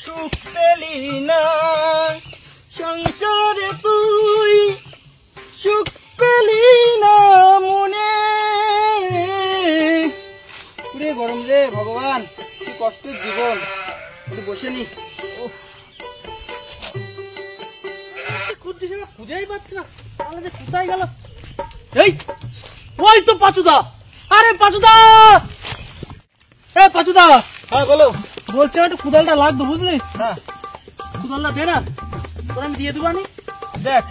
সুখ পেলি না সংসারে তুই সুখ পেলি না মনে রে গরম রে ভগবান কি কষ্টের জীবন বসে নি খুঁজেই পাচ্ছি না তাহলে যে কোথায় গেল এই ওই তো পাচুদা আরে পাচুদা এ পাচুদা হ্যাঁ বলো বলছি একটু কুদালটা লাগতো বুঝলি হ্যাঁ কুদালটা দে না তোর আমি দিয়ে দেবো আমি দেখ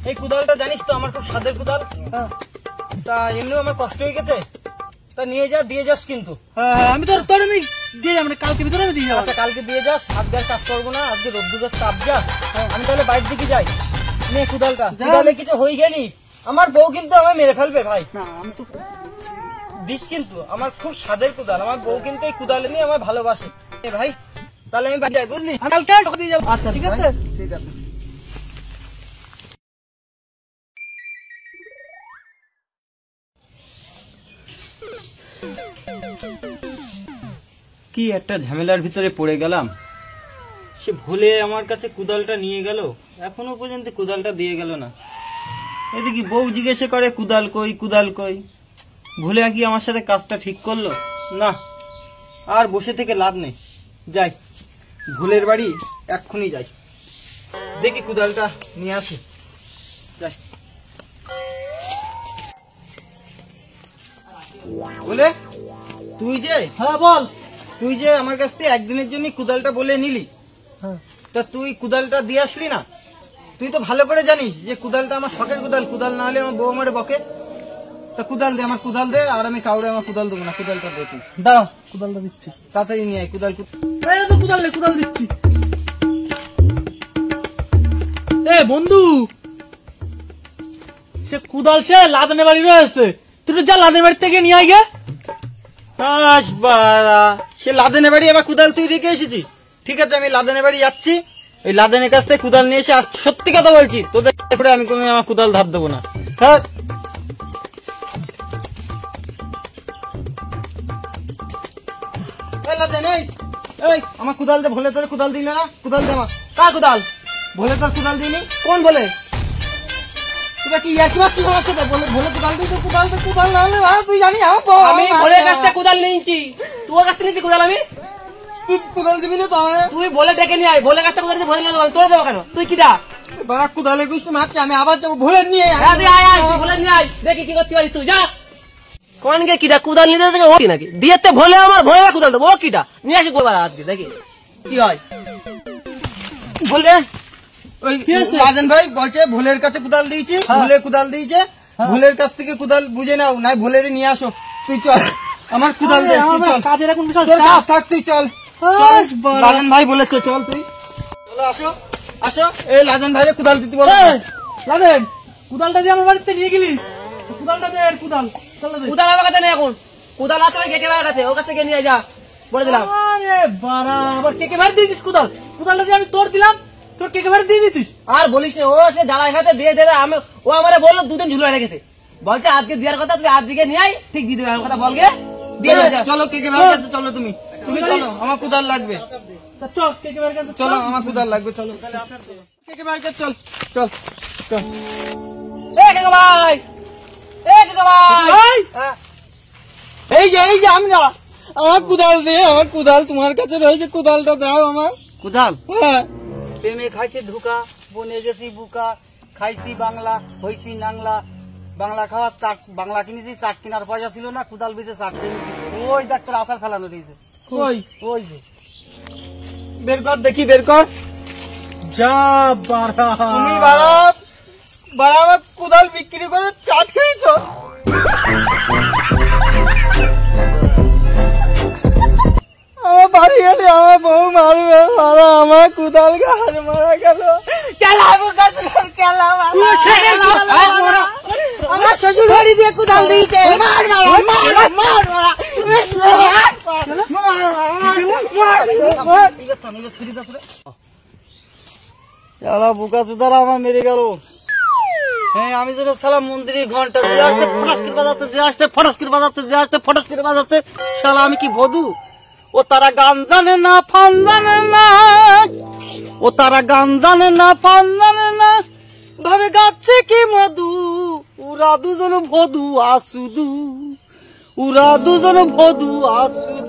এই কুদালটা জানিস তো আমার খুব স্বাদের কুদাল হ্যাঁ তা এমনিও আমার কষ্ট হয়ে গেছে তা নিয়ে যা দিয়ে যাস কিন্তু আমি তোর আমি দিয়ে যাবো কালকে ভিতরে আমি দিয়ে যাবো আচ্ছা কালকে দিয়ে যাস আজকে আর কাজ করবো না আজকে রোদ্দুরের তাপ যা আমি তাহলে বাইরের দিকে যাই নে কুদালটা কুদালে কিছু হয়ে গেলি আমার বউ কিন্তু আমায় মেরে ফেলবে ভাই না আমি তো দিস কিন্তু আমার খুব স্বাদের কুদাল আমার বউ কিন্তু এই কুদালে নিয়ে আমায় ভালোবাসে ভাই তাহলে আমি বাড়ি যাই বুঝলি কালকে টাকা দিয়ে যাবো আচ্ছা ঠিক আছে ঠিক আছে কি একটা ঝামেলার ভিতরে পড়ে গেলাম সে ভুলে আমার কাছে কুদালটা নিয়ে গেল এখনো পর্যন্ত কুদালটা দিয়ে গেল না এদিকে বউ জিজ্ঞেস করে কুদাল কই ভুলে কি আমার সাথে কাজটা ঠিক করলো না আর বসে থেকে লাভ নেই যাই ভুলের বাড়ি এক্ষুনি যাই দেখি কুদালটা নিয়ে আসি যাই বলে তুই যে হ্যাঁ বল তুই যে আমার কাছ থেকে একদিনের জন্য কুদালটা বলে নিলি তা তুই কুদালটা দিয়ে আসলি না তুই তো ভালো করে জানিস যে কুদালটা আমার শখের কুদাল না হলে আমার বউ আমারে বকে তা কুদাল দে আমার কুদাল দে আর আমি কাউরে আমার কুদাল দেবো না কুদালটা দে তুই দাও কুদালটা দিচ্ছি তাড়াতাড়ি নিয়ে আয় কুদাল তো কুদাল নেই কুদাল দিচ্ছি এ বন্ধু সে কুদাল সে লাদেনের বাড়ি রয়েছে তুই তো যা লাদেনের বাড়ি থেকে নিয়ে আয় গে সে লাদেনের বাড়ি আবার কুদাল তুই রেখে এসেছিস ঠিক আছে আমি লাদেনের বাড়ি যাচ্ছি ওই লাদেনের কাছ থেকে কুদাল নিয়ে এসে আর সত্যি কথা বলছি তোদের আমি কোনো আমার কুদাল ধার দেবো না হ্যাঁ আমার কুদাল দে ভোলে তোর কুদাল দিলে না কুদাল দে আমার কার কুদাল ভোলে তোর কুদাল দিনি কোন বলে তুই কি ইয়ার্কি মারছিস আমার সাথে ভোলে কুদাল দিই তোর কুদাল না হলে তুই জানি আমি ভোলের কাছ থেকে কুদাল নিয়েছি তোর কাছ থেকে নিয়েছি কুদাল আমি তুই কুদাল দিবি না তাহলে তুই বলে ডেকে নিয়ে আয় ভোলের কাছ থেকে কুদাল দিয়ে ভোলে নিয়ে তোর দেবো কেন তুই কিটা বাবা কুদালে গুষ্টি মারছে আমি আবার যাবো ভোলে নিয়ে ভোলে নিয়ে আয় দেখি কি করতে পারিস তুই যা কোন গে কিটা কুদাল নিতে থেকে ও নাকি দিয়েতে ভোলে আমার ভোলে কুদাল দেবো ও কিটা নিয়ে আসি গোবার হাত দিয়ে দেখি কি হয় ভোলে ওই লাদেন ভাই বলছে ভোলের কাছে কুদাল দিয়েছি ভোলে কুদাল দিয়েছে ভোলের কাছ থেকে কুদাল বুঝে নাও নাই ভোলের নিয়ে আসো তুই চল আমার কুদাল দে কাজের এখন বিশাল থাক তুই চল লাদেন ভাই বলেছে চল তুই চলো আসো আসো এই লাদেন ভাইরে কুদাল দিতে বলো লাদেন কুদালটা দিয়ে আমার বাড়িতে নিয়ে গেলি কুদালটা দে কুদাল কুদাল আমার কাছে নেই এখন কুদাল আছে কেকে ভাইয়ের কাছে ওর কাছ থেকে নিয়ে যা বলে দিলাম আরে বাড়া আবার কেকে ভাই দিয়েছিস কুদালটা দিয়ে আমি তোর দিলাম তোর কেকে ভাই দিয়ে দিছিস আর বলিস না ও সে জ্বালাই খাতে দিয়ে দে আমি ও আমারে বললো দুদিন ঝুলো রেখেছে বলছে আজকে দেওয়ার কথা তুই আজকে নিয়ে আয় ঠিক দিয়ে দেবে আমার কথা বলগে দিয়ে যা চলো কেকে ভাই কাছে চলো তুমি চলো আমার কুদাল লাগবে চল কেকে ভাইয়ের কাছে চলো আমার কুদাল লাগবে চলো কেকে ভাই কাছে চল চল চল এ কেকে ভাই এই যে আমি না আমার কুদাল দে আমার কুদাল তোমার কাছে রয়েছে কুদালটা দাও আমার কুদাল হ্যাঁ প্রেমে খাইছে ধোকা বনে গেছি বুকা খাইছি বাংলা হইছি নাংলা বাংলা খাওয়ার চাট বাংলা কিনেছি চাট কেনার পয়সা ছিল না কুদাল বেঁচে চাট কিনেছি ওই ডাক্তার আসার ফেলানো রয়েছে ওই যে বের কর দেখি বের কর যা বাড়া তুমি বাড়া কুদাল বিক্রি করে চাট খেয়েছ আমার বাড়ি গেলে আমার বউ মারবে আমার কুদাল গাছ মারা গেল আমার শ্বশুর বাড়ি দিয়ে কুদাল দিয়েছে বুকা চুদারা আমার মেরে গেল হ্যাঁ আমি যেন সালাম মন্দিরের ঘন্টা যে আসছে ফটাস্কির বাজাচ্ছে যে আসছে ফটাস্কির বাজাচ্ছে যে আসছে ফটাস্কির বাজাচ্ছে শালা আমি কি বধু ও তারা গান জানে না ফান জানে না ও তারা গান জানে না, পান জানে না, ভাবে গাচ্ছে কি মধু। ওরা দুজন ভধু আসুদু, ওরা দুজন ভধু আসু।